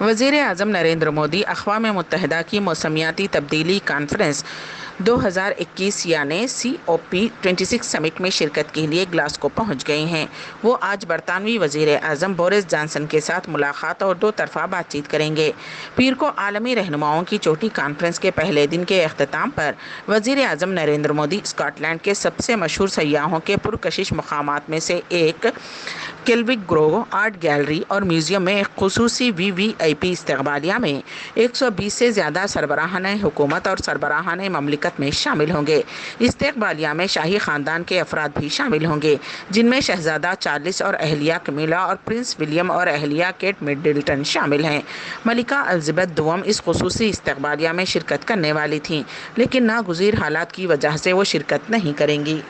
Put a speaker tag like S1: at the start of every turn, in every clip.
S1: وزیر اعظم نریندر مودی اقوام متحدہ کی موسمیاتی تبدیلی کانفرنس 2021 یعنی COP26 سمٹ میں شرکت کے لیے گلاسگو پہنچ گئے ہیں۔ وہ آج برطانوی وزیر اعظم بورس جانسن کے ساتھ ملاقات اور دو طرفہ بات چیت کریں گے۔ پیر کو عالمی رہنماؤں کی چوٹی کانفرنس کے پہلے دن کے اختتام پر وزیر اعظم نریندر مودی اسکاٹ لینڈ کے سب سے مشہور سیاحوں کے پرکشش مقامات میں سے ایک کیلوک گروو آرٹ گیلری اور میوزیم میں ایک خصوصی VVIP استقبالیہ میں 120 سے زیادہ سربراہان حکومت اور سربراہان مملکت میں شامل ہوں گے۔ استقبالیہ میں شاہی خاندان کے افراد بھی شامل ہوں گے، جن میں شہزادہ چارلس اور اہلیہ کمیلا اور پرنس ولیم اور اہلیہ کیٹ مڈلٹن شامل ہیں۔ ملکہ الزبتھ دوم اس خصوصی استقبالیہ میں شرکت کرنے والی تھیں، لیکن ناگزیر حالات کی وجہ سے وہ شرکت نہیں کریں گی۔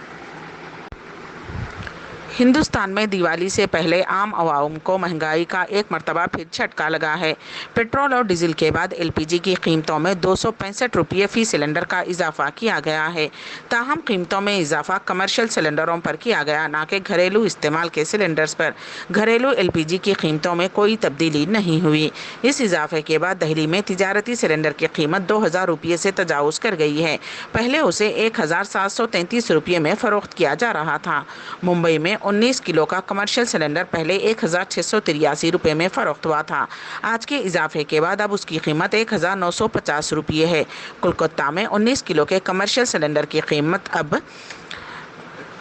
S1: ہندوستان میں دیوالی سے پہلے عام عوام کو مہنگائی کا ایک مرتبہ پھر جھٹکا لگا ہے۔ پیٹرول اور ڈیزل کے بعد LPG کی قیمتوں میں 265 روپے فی سلنڈر کا اضافہ کیا گیا ہے۔ تاہم قیمتوں میں اضافہ کمرشل سلنڈروں پر کیا گیا، نہ کہ گھریلو استعمال کے سلنڈرز پر۔ گھریلو LPG کی قیمتوں میں کوئی تبدیلی نہیں ہوئی۔ اس اضافے کے بعد دہلی میں تجارتی سلنڈر کی قیمت 2000 روپے سے تجاوز کر گئی ہے۔ پہلے اسے 1733 روپے میں فروخت کیا جا رہا تھا۔ ممبئی میں 19 کلو کا کمرشل سلنڈر پہلے 1683 روپے میں فروخت ہوا تھا۔ آج کے اضافے کے بعد اب اس کی قیمت 1950 روپے ہے۔ کولکتہ میں 19 کلو کے کمرشل سلنڈر کی قیمت اب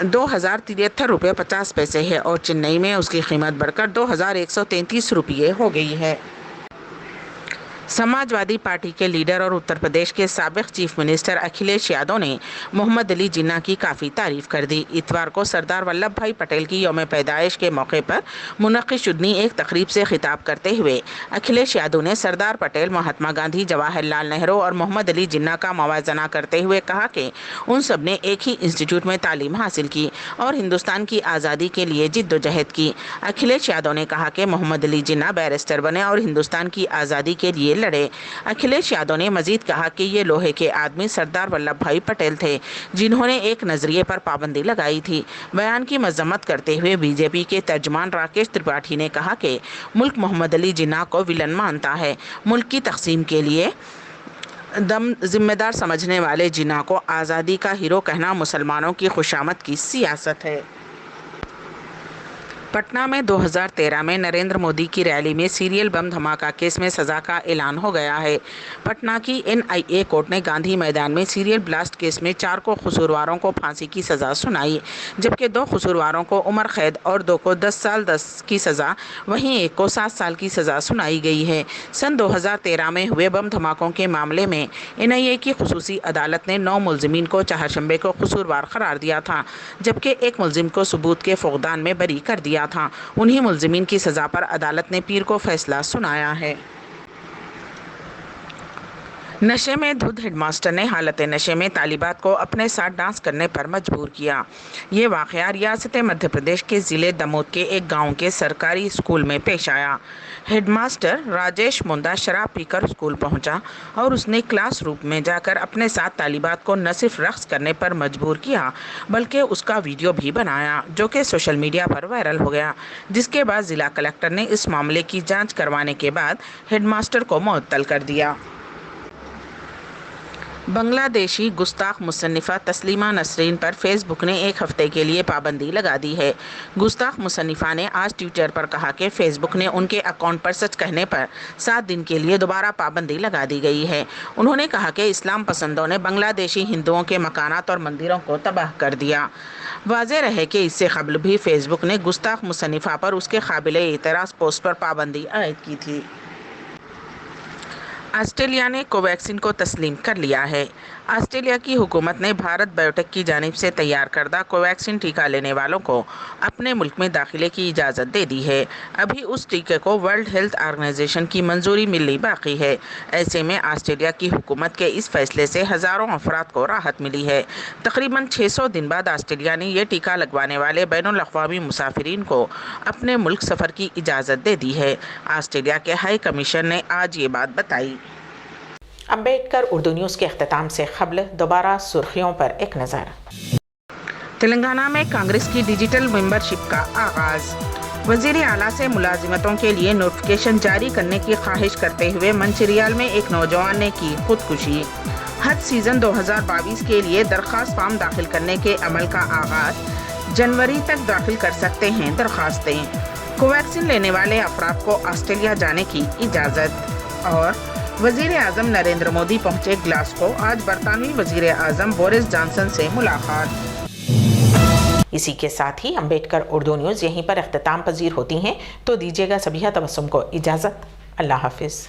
S1: 2073 روپے 50 پیسے ہے اور چنئی میں اس کی قیمت بڑھ کر 2133 روپے ہو گئی ہے۔ سماجوادی پارٹی کے لیڈر اور اتر پردیش کے سابق چیف منسٹر اکھلیش یادو نے محمد علی جناح کی کافی تعریف کر دی۔ اتوار کو سردار ولبھ بھائی پٹیل کی یوم پیدائش کے موقع پر منعقد شدنی ایک تقریب سے خطاب کرتے ہوئے اکھلیش یادو نے سردار پٹیل، مہاتما گاندھی، جواہر لال نہرو اور محمد علی جناح کا موازنہ کرتے ہوئے کہا کہ ان سب نے ایک ہی انسٹیٹیوٹ میں تعلیم حاصل کی اور ہندوستان کی آزادی کے لیے جدوجہد کی۔ اکھلیش یادو نے کہا کہ محمد علی جناح بیرسٹر بنے اور ہندوستان کی آزادی کے لیے لڑے۔ اکھلیش یادو نے مزید کہا کہ یہ لوہے کے آدمی سردار ولبھ بھائی پٹیل تھے، جنہوں نے ایک نظریے پر پابندی لگائی تھی۔ بیان کی مذمت کرتے ہوئے BJP کے ترجمان راکیش ترپاٹھی نے کہا کہ ملک محمد علی جناح کو ویلن مانتا ہے۔ ملک کی تقسیم کے لیے ذمہ دار سمجھنے والے جناح کو آزادی کا ہیرو کہنا مسلمانوں کی خوشامد کی سیاست ہے۔ پٹنہ میں 2013 میں نریندر مودی کی ریلی میں سیریل بم دھماکہ کیس میں سزا کا اعلان ہو گیا ہے۔ پٹنہ کی NIA کورٹ نے گاندھی میدان میں سیریل بلاسٹ کیس میں 4 کو قصورواروں کو پھانسی کی سزا سنائی، جبکہ 2 قصورواروں کو عمر قید اور 2 کو 10 سال کی سزا، وہیں 1 کو 7 سال کی سزا سنائی گئی ہے۔ سن 2013 میں ہوئے بم دھماکوں کے معاملے میں NIA کی خصوصی عدالت نے 9 ملزمین کو چہارشنبے کو قصوروار قرار دیا تھا، جبکہ 1 ملزم کو ثبوت کے فقدان میں بری کر دیا تھا۔ انہی ملزمین کی سزا پر عدالت نے پیر کو فیصلہ سنایا ہے۔ نشے میں دھت ہیڈ ماسٹر نے حالت نشے میں طالبات کو اپنے ساتھ ڈانس کرنے پر مجبور کیا۔ یہ واقعہ ریاست مدھیہ پردیش کے ضلع دموت کے ایک گاؤں کے سرکاری اسکول میں پیش آیا۔ ہیڈ ماسٹر راجیش موندا شراب پی کر اسکول پہنچا اور اس نے کلاس روم میں جا کر اپنے ساتھ طالبات کو نہ صرف رقص کرنے پر مجبور کیا بلکہ اس کا ویڈیو بھی بنایا، جو کہ سوشل میڈیا پر وائرل ہو گیا، جس کے بعد ضلع کلکٹر نے اس معاملے کی جانچ کروانے کے بعد ہیڈ ماسٹر کو معطل کر دیا۔ بنگلہ دیشی گستاخ مصنفہ تسلیمہ نسرین پر فیس بک نے 1 ہفتے کے لیے پابندی لگا دی ہے۔ گستاخ مصنفہ نے آج ٹویٹر پر کہا کہ فیس بک نے ان کے اکاؤنٹ پر سچ کہنے پر 7 دن کے لیے دوبارہ پابندی لگا دی گئی ہے۔ انہوں نے کہا کہ اسلام پسندوں نے بنگلہ دیشی ہندوؤں کے مکانات اور مندروں کو تباہ کر دیا۔ واضح رہے کہ اس سے قبل بھی فیس بک نے گستاخ مصنفہ پر اس کے قابل اعتراض پوسٹ پر پابندی عائد کی تھی۔ آسٹریلیا نے کوویکسین کو تسلیم کر لیا ہے۔ آسٹریلیا کی حکومت نے بھارت بایوٹیک کی جانب سے تیار کردہ کوویکسین ٹیکہ لینے والوں کو اپنے ملک میں داخلے کی اجازت دے دی ہے۔ ابھی اس ٹیکے کو ورلڈ ہیلتھ آرگنائزیشن کی منظوری ملنی باقی ہے۔ ایسے میں آسٹریلیا کی حکومت کے اس فیصلے سے ہزاروں افراد کو راحت ملی ہے۔ تقریباً 600 دن بعد آسٹریلیا نے یہ ٹیکہ لگوانے والے بین الاقوامی مسافرین کو اپنے ملک سفر کی اجازت دے دی ہے۔ آسٹریلیا کے ہائی کمیشن نے آج یہ بات بتائی۔ امبیڈکر اردو نیوز کے اختتام سے قبل دوبارہ سرخیوں پر ایک نظر۔ تلنگانہ میں کانگریس کی ڈیجیٹل ممبرشپ کا آغاز۔ وزیر اعلیٰ سے ملازمتوں کے لیے نوٹیفکیشن جاری کرنے کی خواہش کرتے ہوئے منچریال میں ایک نوجوان نے کی خودکشی۔ حج سیزن 2022 کے لیے درخواست فارم داخل کرنے کے عمل کا آغاز، جنوری تک داخل کر سکتے ہیں درخواستیں۔ کوویکسین لینے والے افراد کو آسٹریلیا جانے کی اجازت۔ اور وزیر اعظم نریندر مودی پہنچے گلاسکو، آج برطانوی وزیر اعظم بورس جانسن سے ملاقات۔ اسی کے ساتھ ہی امبیڈکر اردو نیوز یہیں پر اختتام پذیر ہوتی ہیں، تو دیجیے گا سبیہ تبسم کو اجازت۔ اللہ حافظ۔